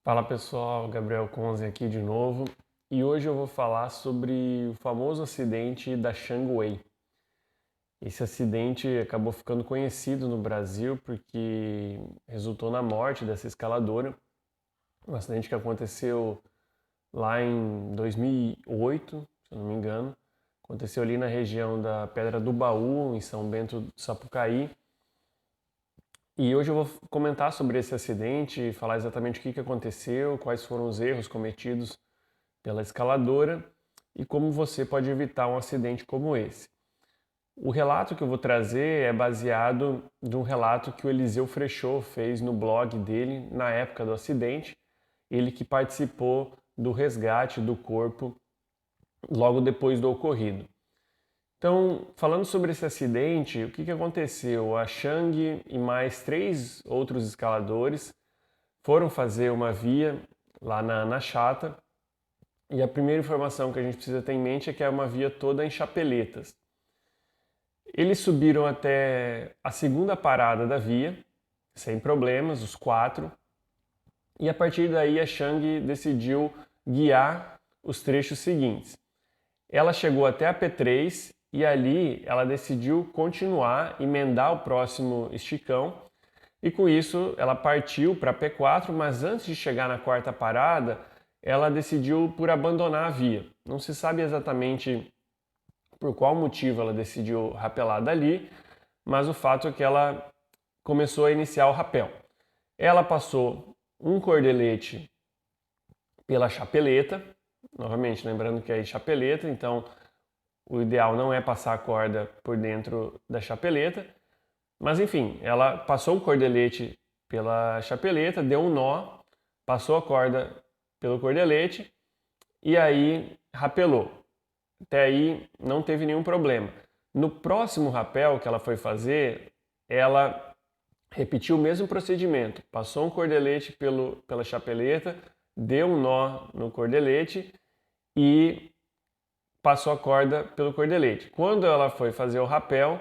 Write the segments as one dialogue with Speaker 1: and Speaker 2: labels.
Speaker 1: Fala pessoal, Gabriel Conze aqui de novo e hoje eu vou falar sobre o famoso acidente da Shangway. Esse acidente acabou ficando conhecido no Brasil porque resultou na morte dessa escaladora. Um acidente que aconteceu lá em 2008, se eu não me engano. Aconteceu ali na região da Pedra do Baú, em São Bento do Sapucaí. E hoje eu vou comentar sobre esse acidente, falar exatamente o que aconteceu, quais foram os erros cometidos pela escaladora e como você pode evitar um acidente como esse. O relato que eu vou trazer é baseado de um relato que o Eliseu Frechot fez no blog dele na época do acidente, ele que participou do resgate do corpo logo depois do ocorrido. Então, falando sobre esse acidente, o que aconteceu? A Shang e mais 3 outros escaladores foram fazer uma via lá na Chata, e a primeira informação que a gente precisa ter em mente é que é uma via toda em chapeletas. Eles subiram até a segunda parada da via, sem problemas, os 4, e a partir daí a Shang decidiu guiar os trechos seguintes. Ela chegou até a P3 e ali ela decidiu continuar, emendar o próximo esticão, e com isso ela partiu para a P4, mas antes de chegar na quarta parada, ela decidiu por abandonar a via. Não se sabe exatamente por qual motivo ela decidiu rapelar dali, mas o fato é que ela começou a iniciar o rapel. Ela passou um cordelete pela chapeleta, novamente lembrando que é chapeleta, então o ideal não é passar a corda por dentro da chapeleta, mas enfim, ela passou o cordelete pela chapeleta, deu um nó, passou a corda pelo cordelete e aí rapelou. Até aí não teve nenhum problema. No próximo rapel que ela foi fazer, ela repetiu o mesmo procedimento. Passou um cordelete pela chapeleta, deu um nó no cordelete e passou a corda pelo cordelete. Quando ela foi fazer o rapel,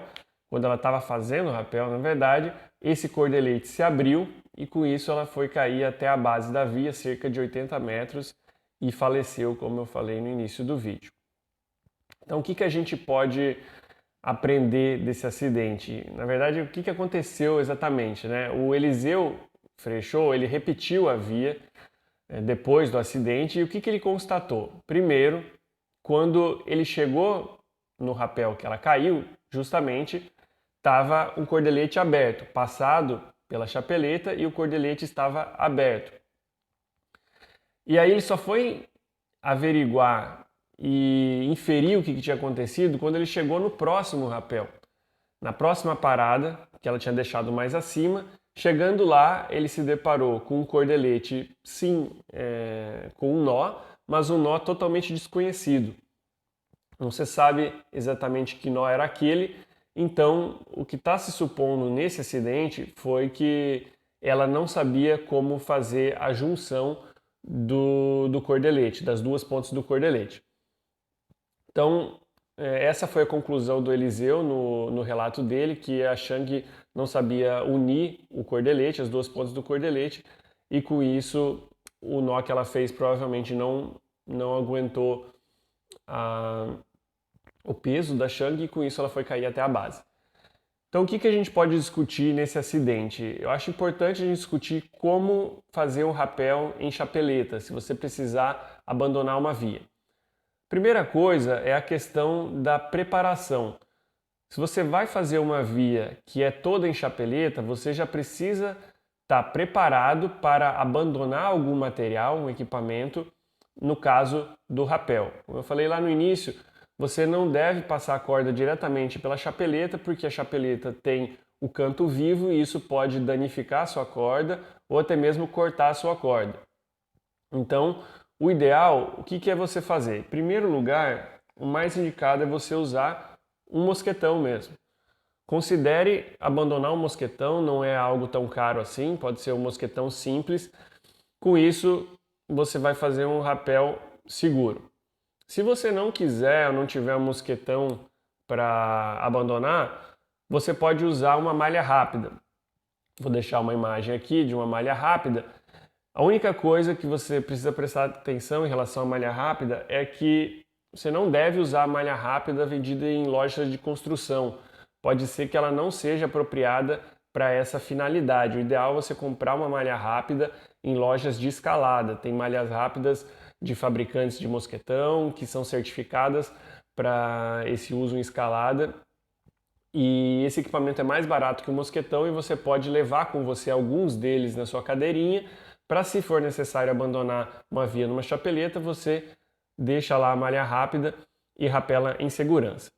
Speaker 1: quando ela estava fazendo o rapel, na verdade, esse cordelete se abriu e com isso ela foi cair até a base da via, cerca de 80 metros, e faleceu, como eu falei no início do vídeo. Então, o que a gente pode aprender desse acidente? Na verdade, o que aconteceu exatamente, né? O Eliseu Frechot, ele repetiu a via depois do acidente e o que ele constatou? Primeiro, quando ele chegou no rapel que ela caiu, justamente estava um cordelete aberto, passado pela chapeleta e o cordelete estava aberto. E aí ele só foi averiguar e inferir o que tinha acontecido quando ele chegou no próximo rapel. Na próxima parada, que ela tinha deixado mais acima, chegando lá, ele se deparou com um cordelete, sim, com um nó, mas um nó totalmente desconhecido. Não se sabe exatamente que nó era aquele, então o que está se supondo nesse acidente foi que ela não sabia como fazer a junção do cordelete, das duas pontas do cordelete. Então, essa foi a conclusão do Eliseu no relato dele, que a Shang não sabia unir o cordelete, as duas pontas do cordelete, e com isso o nó que ela fez provavelmente não aguentou o peso da Shang e com isso ela foi cair até a base. Então o que a gente pode discutir nesse acidente? Eu acho importante a gente discutir como fazer um rapel em chapeleta, se você precisar abandonar uma via. Primeira coisa é a questão da preparação. Se você vai fazer uma via que é toda em chapeleta, você já precisa estar preparado para abandonar algum material, um equipamento, no caso do rapel. Como eu falei lá no início, você não deve passar a corda diretamente pela chapeleta, porque a chapeleta tem o canto vivo e isso pode danificar a sua corda ou até mesmo cortar a sua corda. Então, o ideal, o que é você fazer? Em primeiro lugar, o mais indicado é você usar um mosquetão mesmo. Considere abandonar um mosquetão, não é algo tão caro assim, pode ser um mosquetão simples. Com isso, você vai fazer um rapel seguro. Se você não quiser ou não tiver um mosquetão para abandonar, você pode usar uma malha rápida. Vou deixar uma imagem aqui de uma malha rápida. A única coisa que você precisa prestar atenção em relação à malha rápida é que você não deve usar a malha rápida vendida em lojas de construção. Pode ser que ela não seja apropriada para essa finalidade. O ideal é você comprar uma malha rápida em lojas de escalada. Tem malhas rápidas de fabricantes de mosquetão que são certificadas para esse uso em escalada. E esse equipamento é mais barato que o mosquetão e você pode levar com você alguns deles na sua cadeirinha para, se for necessário abandonar uma via numa chapeleta, você deixa lá a malha rápida e rapela em segurança.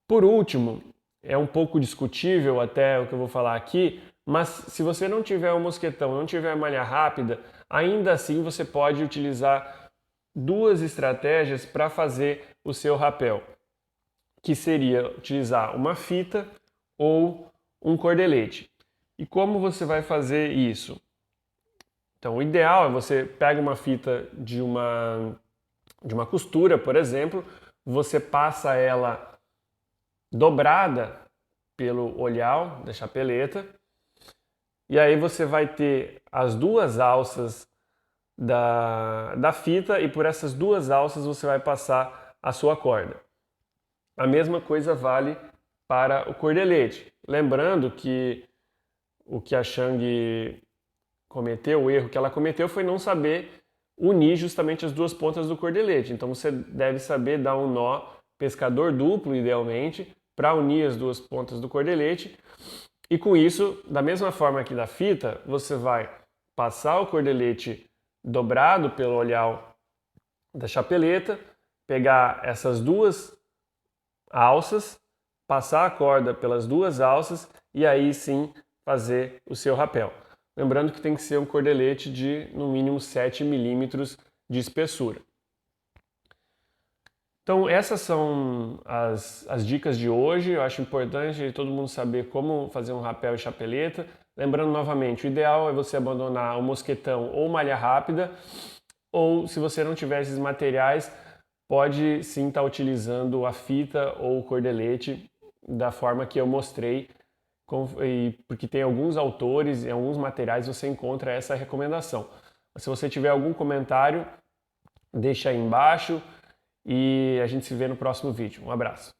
Speaker 1: Por último, é um pouco discutível até o que eu vou falar aqui, mas se você não tiver um mosquetão, não tiver malha rápida, ainda assim você pode utilizar duas estratégias para fazer o seu rapel, que seria utilizar uma fita ou um cordelete. E como você vai fazer isso? Então, o ideal é você pega uma fita de uma costura, por exemplo, você passa ela dobrada pelo olhal da chapeleta, e aí você vai ter as duas alças da fita, e por essas duas alças você vai passar a sua corda. A mesma coisa vale para o cordelete. Lembrando que o que a Shang cometeu, o erro que ela cometeu foi não saber unir justamente as duas pontas do cordelete. Então você deve saber dar um nó pescador duplo, idealmente, para unir as duas pontas do cordelete. E com isso, da mesma forma que da fita, você vai passar o cordelete dobrado pelo olhal da chapeleta, pegar essas duas alças, passar a corda pelas duas alças e aí sim fazer o seu rapel. Lembrando que tem que ser um cordelete de no mínimo 7 milímetros de espessura. Então essas são as dicas de hoje. Eu acho importante todo mundo saber como fazer um rapel e chapeleta. Lembrando novamente, o ideal é você abandonar o mosquetão ou malha rápida, ou se você não tiver esses materiais, pode sim estar utilizando a fita ou o cordelete da forma que eu mostrei, porque tem alguns autores e alguns materiais você encontra essa recomendação. Se você tiver algum comentário, deixa aí embaixo e a gente se vê no próximo vídeo. Um abraço.